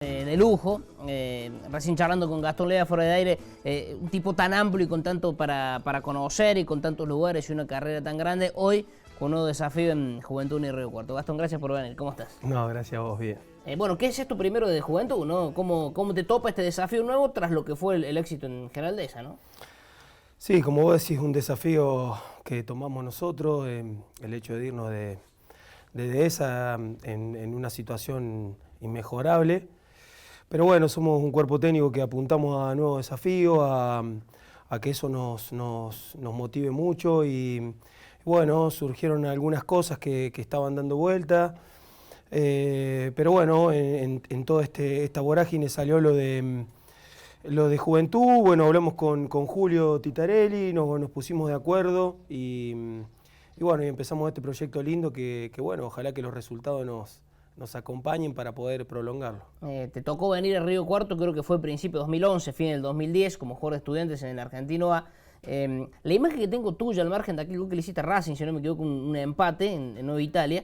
De lujo, recién charlando con Gastón Lea fuera de aire, un tipo tan amplio y con tanto para conocer y con tantos lugares y una carrera tan grande, hoy con un nuevo desafío en Juventud Unida Río Cuarto. Gastón, gracias por venir, ¿cómo estás? No, gracias a vos, bien. Bueno, ¿qué es esto primero de Juventud, no? ¿Cómo te topa este desafío nuevo tras lo que fue el éxito en General Dehesa, no? Sí, como vos decís, un desafío que tomamos nosotros, el hecho de irnos de Dehesa en una situación inmejorable. Pero bueno, somos un cuerpo técnico que apuntamos a nuevos desafíos, a que eso nos motive mucho y bueno, surgieron algunas cosas que estaban dando vuelta. Pero bueno, en toda esta vorágine salió lo de Juventud. Bueno, hablamos con Julio Titarelli, nos pusimos de acuerdo y bueno, y empezamos este proyecto lindo que bueno, ojalá que los resultados nos acompañen para poder prolongarlo. Te tocó venir a Río Cuarto, creo que fue principio de 2011, fin del 2010, como jugador de Estudiantes en el Argentino A. La imagen que tengo tuya, al margen de aquel gol que le hiciste a Racing, si no me equivoco, un empate en Nueva Italia,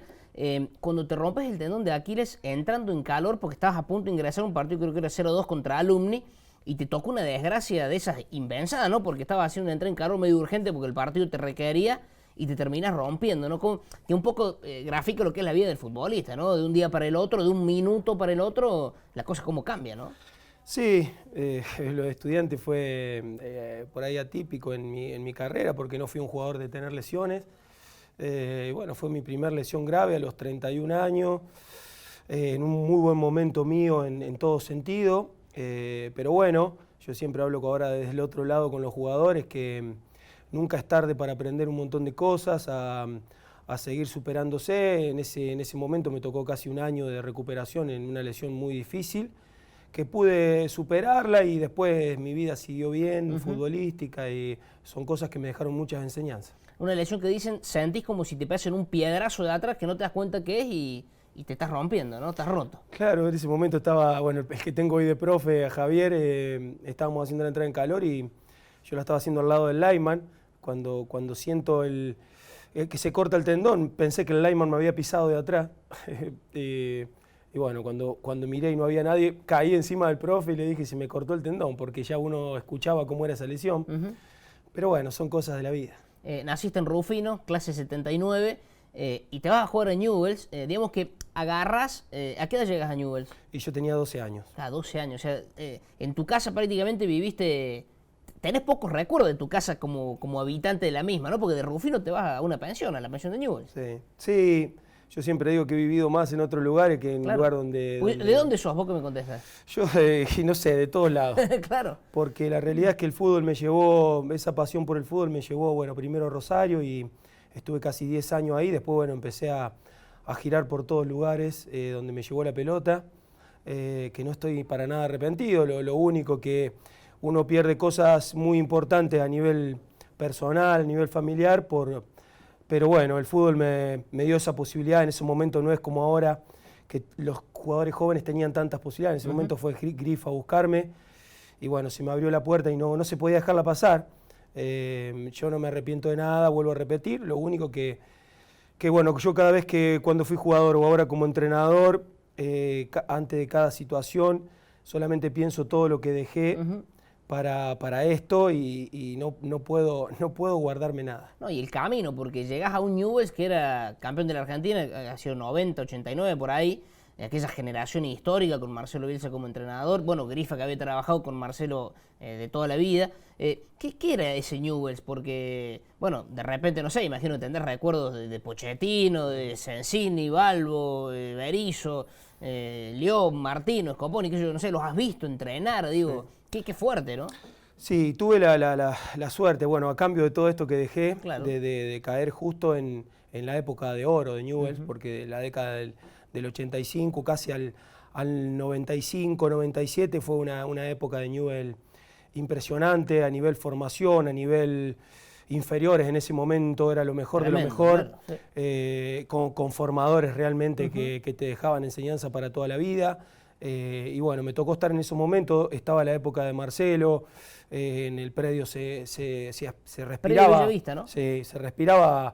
cuando te rompes el tendón de Aquiles entrando en calor porque estabas a punto de ingresar a un partido, creo que era 0-2 contra Alumni, y te tocó una desgracia de esas invensadas, ¿no? Porque estabas haciendo una entrada en calor medio urgente porque el partido te requería y te terminas rompiendo, ¿no? Que un poco grafica lo que es la vida del futbolista, ¿no? De un día para el otro, de un minuto para el otro, la cosa como cambia, ¿no? Sí, lo de Estudiante fue por ahí atípico en mi carrera porque no fui un jugador de tener lesiones. Bueno, fue mi primer lesión grave a los 31 años, en un muy buen momento mío en todo sentido. Pero bueno, yo siempre hablo ahora desde el otro lado con los jugadores que nunca es tarde para aprender un montón de cosas, a seguir superándose. En ese momento me tocó casi un año de recuperación en una lesión muy difícil, que pude superarla y después mi vida siguió bien, futbolística, y son cosas que me dejaron muchas enseñanzas. Una lesión que dicen, sentís como si te pasen un piedrazo de atrás que no te das cuenta qué es y te estás rompiendo, ¿no? Estás roto. Claro, en ese momento estaba, bueno, el que tengo hoy de profe, a Javier, estábamos haciendo la entrada en calor y yo la estaba haciendo al lado del lineman. Cuando siento que se corta el tendón, pensé que el lineman me había pisado de atrás. Y bueno, cuando miré y no había nadie, caí encima del profe y le dije si me cortó el tendón, porque ya uno escuchaba cómo era esa lesión. Pero bueno, son cosas de la vida. Naciste en Rufino, clase 79, y te vas a jugar a Newell's. Digamos que agarras, ¿a qué edad llegas a Newell's? Y yo tenía 12 años. 12 años, o sea, en tu casa prácticamente viviste. Tenés pocos recuerdos de tu casa como habitante de la misma, ¿no? Porque de Rufino te vas a una pensión, a la pensión de Newell's. Sí, yo siempre digo que he vivido más en otros lugares que en un lugar donde... ¿De dónde sos? ¿Vos que me contestás? Yo, no sé, de todos lados. Claro. Porque la realidad es que el fútbol me llevó, esa pasión por el fútbol me llevó, bueno, primero a Rosario y estuve casi 10 años ahí. Después, bueno, empecé a girar por todos lugares donde me llevó la pelota, que no estoy para nada arrepentido. Lo único que uno pierde cosas muy importantes a nivel personal, a nivel familiar, pero bueno, el fútbol me dio esa posibilidad. En ese momento no es como ahora, que los jugadores jóvenes tenían tantas posibilidades. En ese momento fue Grif a buscarme y bueno, se me abrió la puerta y no se podía dejarla pasar. Yo no me arrepiento de nada, vuelvo a repetir. Lo único que bueno, yo cada vez cuando fui jugador o ahora como entrenador, antes de cada situación, solamente pienso todo lo que dejé para esto y no puedo guardarme nada. No, y el camino, porque llegás a un Newell's que era campeón de la Argentina, ha sido 90, 89 por ahí, aquella generación histórica con Marcelo Bielsa como entrenador, bueno, Grifa que había trabajado con Marcelo de toda la vida. ¿Qué era ese Newell's? Porque, bueno, de repente, no sé, imagino tener recuerdos de Pochettino, de Sensini, Balbo, Berizzo, León, Martino, Scoponi, que yo no sé, los has visto entrenar, digo, qué fuerte, ¿no? Sí, tuve la suerte, bueno, a cambio de todo esto que dejé, Claro. de caer justo en la época de oro de Newell's, porque la década del 85 casi al 95, 97 fue una época de Newell's impresionante a nivel formación, a nivel inferiores. En ese momento era lo mejor de lo mejor, claro, sí. con formadores realmente que te dejaban enseñanza para toda la vida. Y bueno, me tocó estar en esos momentos, estaba la época de Marcelo, en el predio se respiraba. Predio Bellavista, ¿no? Se respiraba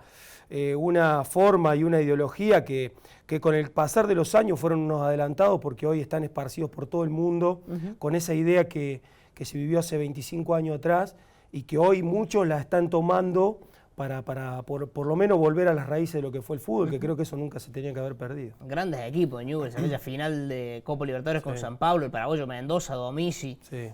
una forma y una ideología que con el pasar de los años fueron unos adelantados, porque hoy están esparcidos por todo el mundo, con esa idea que se vivió hace 25 años atrás y que hoy muchos la están tomando para por lo menos volver a las raíces de lo que fue el fútbol, que creo que eso nunca se tenía que haber perdido. Grandes equipos de Newell's, aquella final de Copa Libertadores con San Pablo, el paraguayo Mendoza, Domizzi. Sí.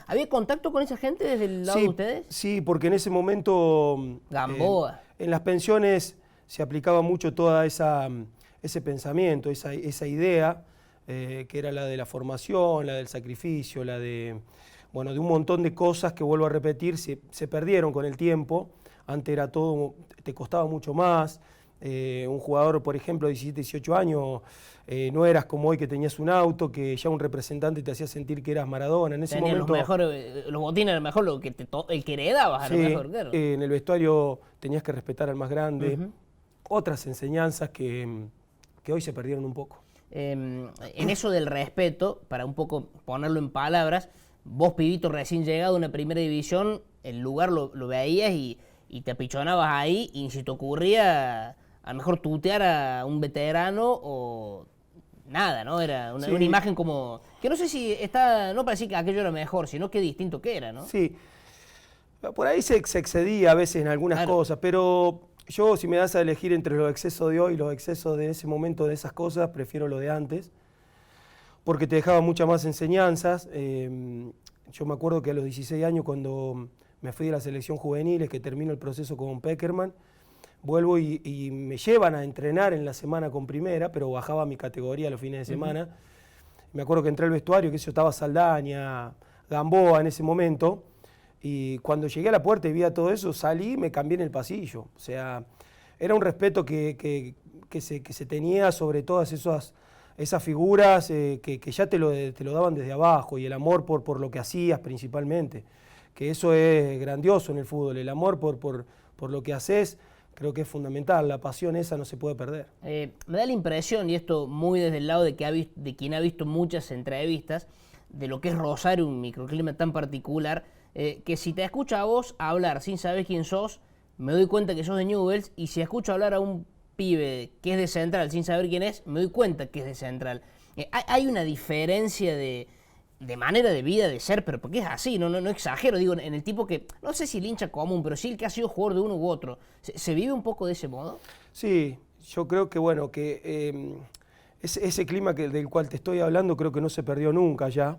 ¿Había contacto con esa gente desde el lado de ustedes? Sí, porque en ese momento Gamboa. En las pensiones se aplicaba mucho toda ese pensamiento, esa idea, que era la de la formación, la del sacrificio, la de, bueno, de un montón de cosas que, vuelvo a repetir, se perdieron con el tiempo. Antes era todo, te costaba mucho más. Un jugador, por ejemplo, de 17, 18 años, no eras como hoy que tenías un auto, que ya un representante te hacía sentir que eras Maradona. En ese momento, los botines eran mejor el que heredabas, a lo mejor, claro. En el vestuario tenías que respetar al más grande. Otras enseñanzas que hoy se perdieron un poco. En eso del respeto, para un poco ponerlo en palabras, vos, pibito recién llegado a una primera división, el lugar lo veías y te apichonabas ahí, y si te ocurría a lo mejor tutear a un veterano o nada, ¿no? Era una imagen como, que no sé si no parecía que aquello era mejor, sino que distinto que era, ¿no? Sí, por ahí se excedía a veces en algunas cosas, pero yo, si me das a elegir entre los excesos de hoy y los excesos de ese momento de esas cosas, prefiero lo de antes, porque te dejaba muchas más enseñanzas. Yo me acuerdo que a los 16 años, cuando me fui de la selección juveniles, que termino el proceso con Peckerman, vuelvo y me llevan a entrenar en la semana con primera, pero bajaba mi categoría los fines de semana. Me acuerdo que entré al vestuario, que yo estaba Saldaña, Gamboa en ese momento, y cuando llegué a la puerta y vi a todo eso, salí y me cambié en el pasillo. O sea, era un respeto que se tenía sobre todas esas figuras que ya te lo daban desde abajo, y el amor por lo que hacías principalmente, que eso es grandioso en el fútbol, el amor por lo que haces. Creo que es fundamental, la pasión esa no se puede perder. Me da la impresión, y esto muy desde el lado de quien ha visto muchas entrevistas, de lo que es Rosario, un microclima tan particular, que si te escucho a vos hablar sin saber quién sos, me doy cuenta que sos de Newell's, y si escucho hablar a un pibe que es de Central sin saber quién es, me doy cuenta que es de Central. Hay una diferencia de manera de vida, de ser, pero porque es así, no exagero, digo, en el tipo que, no sé si el hincha común, pero sí el que ha sido jugador de uno u otro. ¿Se vive un poco de ese modo? Sí, yo creo que, bueno, que ese clima del cual te estoy hablando creo que no se perdió nunca ya.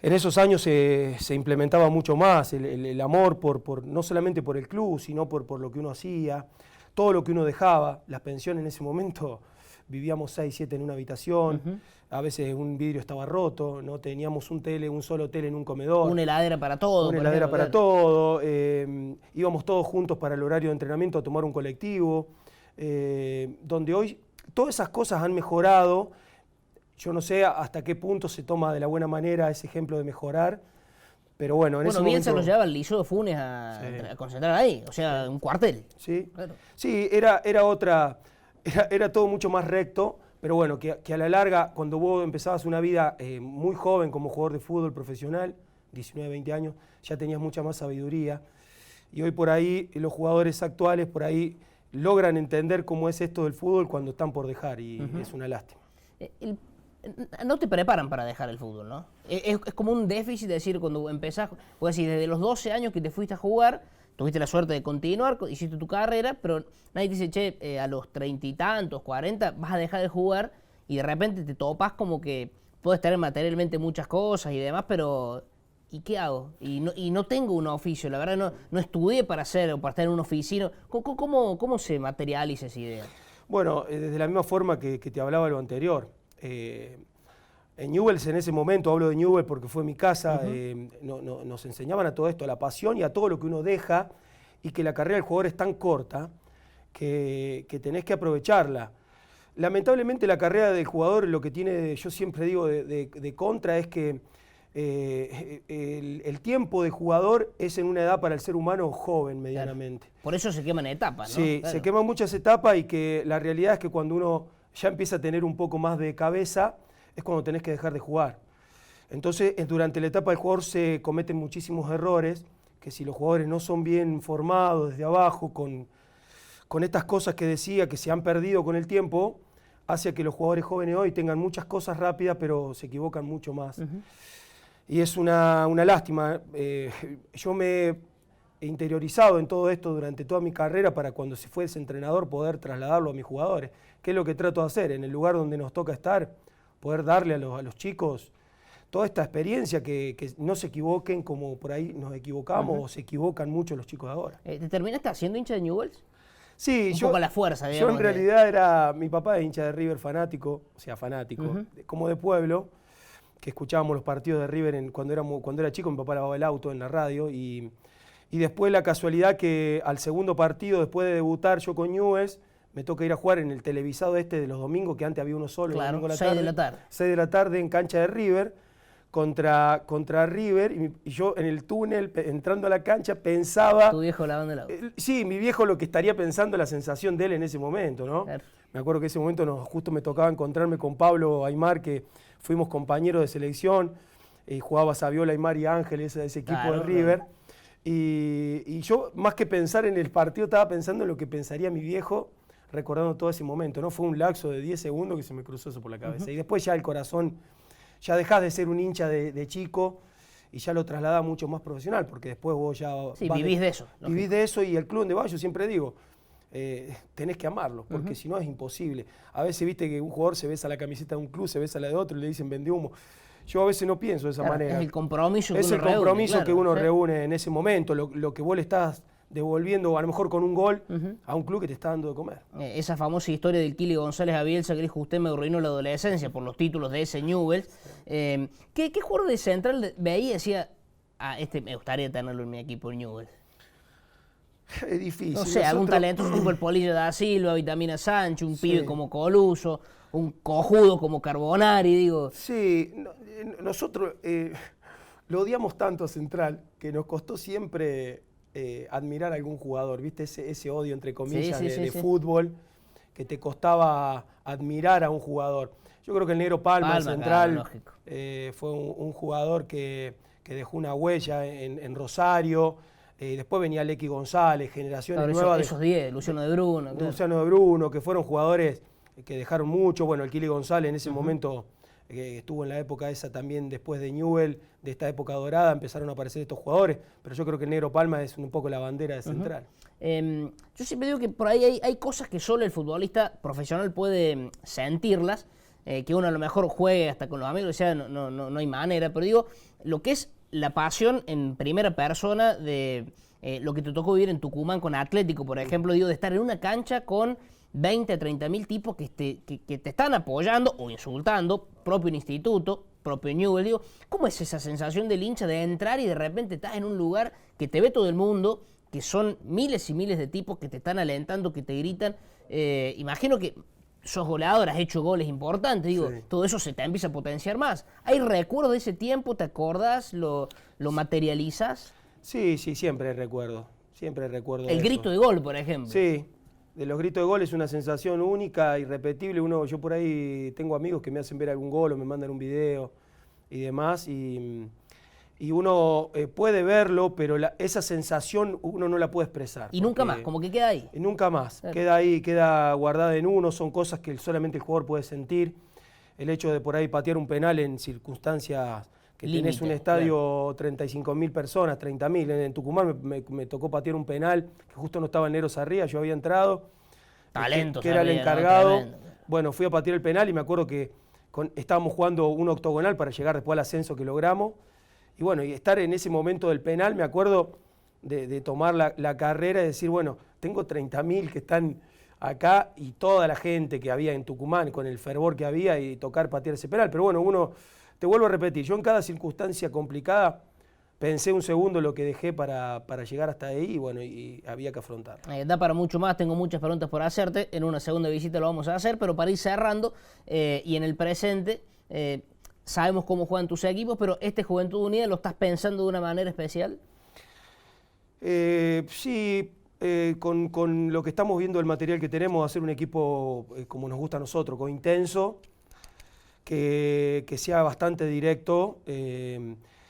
En esos años se implementaba mucho más el amor no solamente por el club, sino por lo que uno hacía, todo lo que uno dejaba. Las pensiones en ese momento, vivíamos 6, 7 en una habitación, a veces un vidrio estaba roto, no teníamos un solo tele en un comedor. Una heladera para todo. Una heladera para todo, íbamos todos juntos para el horario de entrenamiento a tomar un colectivo, donde hoy todas esas cosas han mejorado. Yo no sé hasta qué punto se toma de la buena manera ese ejemplo de mejorar, pero bueno, en ese momento... Bielsa los llevaba al Liceo de Funes a concentrar ahí, o sea, un cuartel. Sí, claro. Sí, era todo mucho más recto, pero bueno, que a la larga, cuando vos empezabas una vida muy joven como jugador de fútbol profesional, 19, 20 años, ya tenías mucha más sabiduría, y hoy por ahí los jugadores actuales por ahí logran entender cómo es esto del fútbol cuando están por dejar, y es una lástima. No te preparan para dejar el fútbol, ¿no? Es como un déficit, decir, cuando empezás, pues decir, desde los 12 años que te fuiste a jugar, tuviste la suerte de continuar, hiciste tu carrera, pero nadie te dice, che, a los 30 y tantos, 40, vas a dejar de jugar, y de repente te topas como que puedes tener materialmente muchas cosas y demás, pero ¿y qué hago? Y no tengo un oficio, la verdad no estudié para hacer o para estar en un oficino. ¿Cómo se materializa esa idea? Bueno, desde la misma forma que te hablaba lo anterior. En Newell's en ese momento, hablo de Newell's porque fue mi casa, nos enseñaban a todo esto, a la pasión y a todo lo que uno deja, y que la carrera del jugador es tan corta que tenés que aprovecharla. Lamentablemente la carrera del jugador, lo que tiene, yo siempre digo, de contra, es que el tiempo de jugador es en una edad para el ser humano joven medianamente. Claro. Por eso se queman etapas, ¿no? Sí, claro. Se queman muchas etapas, y que la realidad es que cuando uno ya empieza a tener un poco más de cabeza, es cuando tenés que dejar de jugar. Entonces, durante la etapa del jugador se cometen muchísimos errores, que si los jugadores no son bien formados desde abajo, con estas cosas que decía, que se han perdido con el tiempo, hace que los jugadores jóvenes hoy tengan muchas cosas rápidas, pero se equivocan mucho más. Y es una lástima. Yo me he interiorizado en todo esto durante toda mi carrera para cuando se fue ese entrenador poder trasladarlo a mis jugadores. ¿Qué es lo que trato de hacer? En el lugar donde nos toca estar, poder darle a los chicos toda esta experiencia, que no se equivoquen como por ahí nos equivocamos o se equivocan mucho los chicos de ahora. ¿Te terminaste haciendo hincha de Newell's? Sí, Un poco a la fuerza, yo digamos. en realidad mi papá es hincha de River fanático, o sea, fanático, como de pueblo, que escuchábamos los partidos de River cuando era chico, mi papá lavaba el auto en la radio, y después la casualidad que al segundo partido, después de debutar yo con Newell's, me toca ir a jugar en el televisado de los domingos, que antes había uno solo, Claro, el domingo 6 de la tarde. 6 de la tarde en cancha de River, contra River, y yo en el túnel, entrando a la cancha, pensaba... Tu viejo lavando el auto. Sí, mi viejo lo que estaría pensando, la sensación de él en ese momento, ¿no? Claro. Me acuerdo que ese momento justo me tocaba encontrarme con Pablo Aimar, que fuimos compañeros de selección, y jugaba Saviola, Aimar y Ángel, ese equipo Claro, de River. claro. Y yo, más que pensar en el partido, estaba pensando en lo que pensaría mi viejo, recordando todo ese momento, ¿no? Fue un lapso de 10 segundos que se me cruzó eso por la cabeza. Y después ya el corazón, ya dejás de ser un hincha de chico y ya lo trasladás mucho más profesional, porque después vos ya... Sí, vivís de eso. Vivís de eso, y el club donde vas, yo siempre digo, tenés que amarlo, porque si no es imposible. A veces viste que un jugador se besa la camiseta de un club, se besa la de otro y le dicen vende humo. Yo a veces no pienso de esa manera. Es el compromiso que es uno el compromiso reúne, que claro, uno ¿sí? reúne en ese momento, lo que vos le estás devolviendo, a lo mejor con un gol, a un club que te está dando de comer. Esa famosa historia del Kili González a Bielsa, que dijo usted me arruinó la adolescencia por los títulos de ese Newell's. ¿Qué jugador de Central veía y decía, me gustaría tenerlo en mi equipo en Newell's? Es difícil. No sé, algún talentoso tipo el Polillo da Silva, Vitamina Sánchez, un pibe como Coluso, un cojudo como Carbonari, digo. Sí, nosotros lo odiamos tanto a Central que nos costó siempre admirar a algún jugador, ¿viste? Ese odio, entre comillas, de fútbol, que te costaba admirar a un jugador. Yo creo que el Negro Palma Central, claro, fue un jugador que dejó una huella en Rosario. Después venía Lequi González, generaciones nuevas. Esos 10, Luciano de Bruno. Luciano de Bruno, que fueron jugadores que dejaron mucho. Bueno, el Kili González en ese momento, estuvo en la época esa también, después de Newell, de esta época dorada, empezaron a aparecer estos jugadores. Pero yo creo que el Negro Palma es un poco la bandera de Central. Yo siempre digo que por ahí hay cosas que solo el futbolista profesional puede sentirlas, que uno a lo mejor juegue hasta con los amigos, o sea, no hay manera. Pero digo, lo que es la pasión en primera persona de lo que te tocó vivir en Tucumán con Atlético, por ejemplo, digo, de estar en una cancha con 20 a 30 mil tipos que te están apoyando o insultando, propio instituto, propio Newell, digo, ¿cómo es esa sensación del hincha de entrar y de repente estás en un lugar que te ve todo el mundo, que son miles y miles de tipos que te están alentando, que te gritan? Imagino que sos goleador, has hecho goles importantes, digo, sí. Todo eso se te empieza a potenciar más. ¿Hay recuerdos de ese tiempo? ¿Te acordás? ¿Lo materializas? Sí, siempre recuerdo. Siempre recuerdo. El grito de gol, por ejemplo. Sí, de los gritos de gol es una sensación única, irrepetible. Yo por ahí tengo amigos que me hacen ver algún gol o me mandan un video y demás, y uno puede verlo, pero esa sensación uno no la puede expresar. Y nunca más, como que queda ahí. Nunca más, claro. Queda ahí, queda guardada en uno, son cosas que solamente el jugador puede sentir. El hecho de por ahí patear un penal en circunstancias que límite, tenés un estadio, claro. 35.000 personas, 30.000. En Tucumán me tocó patear un penal, que justo no estaba en Nero Sarría, yo había entrado. Talento, que era el encargado. ¿No? Bueno, fui a patear el penal y me acuerdo que estábamos jugando un octogonal para llegar después al ascenso que logramos. Y bueno, y estar en ese momento del penal, me acuerdo de tomar la carrera y decir, bueno, tengo 30.000 que están acá y toda la gente que había en Tucumán con el fervor que había y tocar patear ese penal. Pero bueno, te vuelvo a repetir, yo en cada circunstancia complicada pensé un segundo lo que dejé para llegar hasta ahí y bueno, y había que afrontar. Da para mucho más, tengo muchas preguntas por hacerte, en una segunda visita lo vamos a hacer, pero para ir cerrando y en el presente... sabemos cómo juegan tus equipos, pero ¿este Juventud Unida lo estás pensando de una manera especial? Sí, con lo que estamos viendo, el material que tenemos, hacer un equipo como nos gusta a nosotros, con intenso, que sea bastante directo.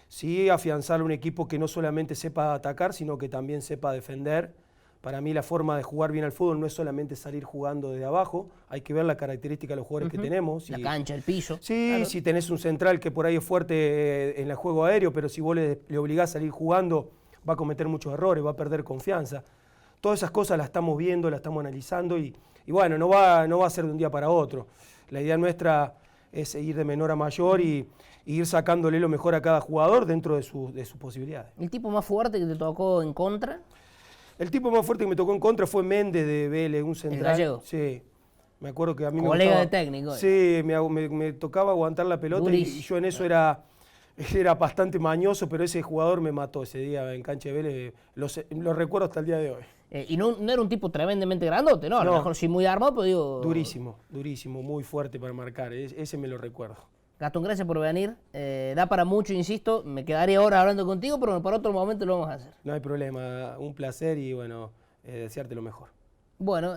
Sí, afianzar un equipo que no solamente sepa atacar, sino que también sepa defender. Para mí la forma de jugar bien al fútbol no es solamente salir jugando desde abajo, hay que ver la característica de los jugadores que tenemos. La cancha, el piso. Sí, claro. Si tenés un central que por ahí es fuerte en el juego aéreo, pero si vos le obligás a salir jugando, va a cometer muchos errores, va a perder confianza. Todas esas cosas las estamos viendo, las estamos analizando y bueno, no va a ser de un día para otro. La idea nuestra es ir de menor a mayor y ir sacándole lo mejor a cada jugador dentro de sus posibilidades. ¿El tipo más fuerte que te tocó en contra? El tipo más fuerte que me tocó en contra fue Méndez de Vélez, un central. ¿El gallego? Sí. Me acuerdo que a mí colega me de técnico. Sí, me tocaba aguantar la pelota y yo en eso era bastante mañoso, pero ese jugador me mató ese día en cancha de Vélez. Lo recuerdo hasta el día de hoy. Y no era un tipo tremendamente grandote, ¿no? A lo mejor sí muy armado, pero digo... Durísimo, muy fuerte para marcar. Ese me lo recuerdo. Gastón, gracias por venir. Da para mucho, insisto. Me quedaría horas hablando contigo, pero para otro momento lo vamos a hacer. No hay problema. Un placer y bueno, desearte lo mejor. Bueno,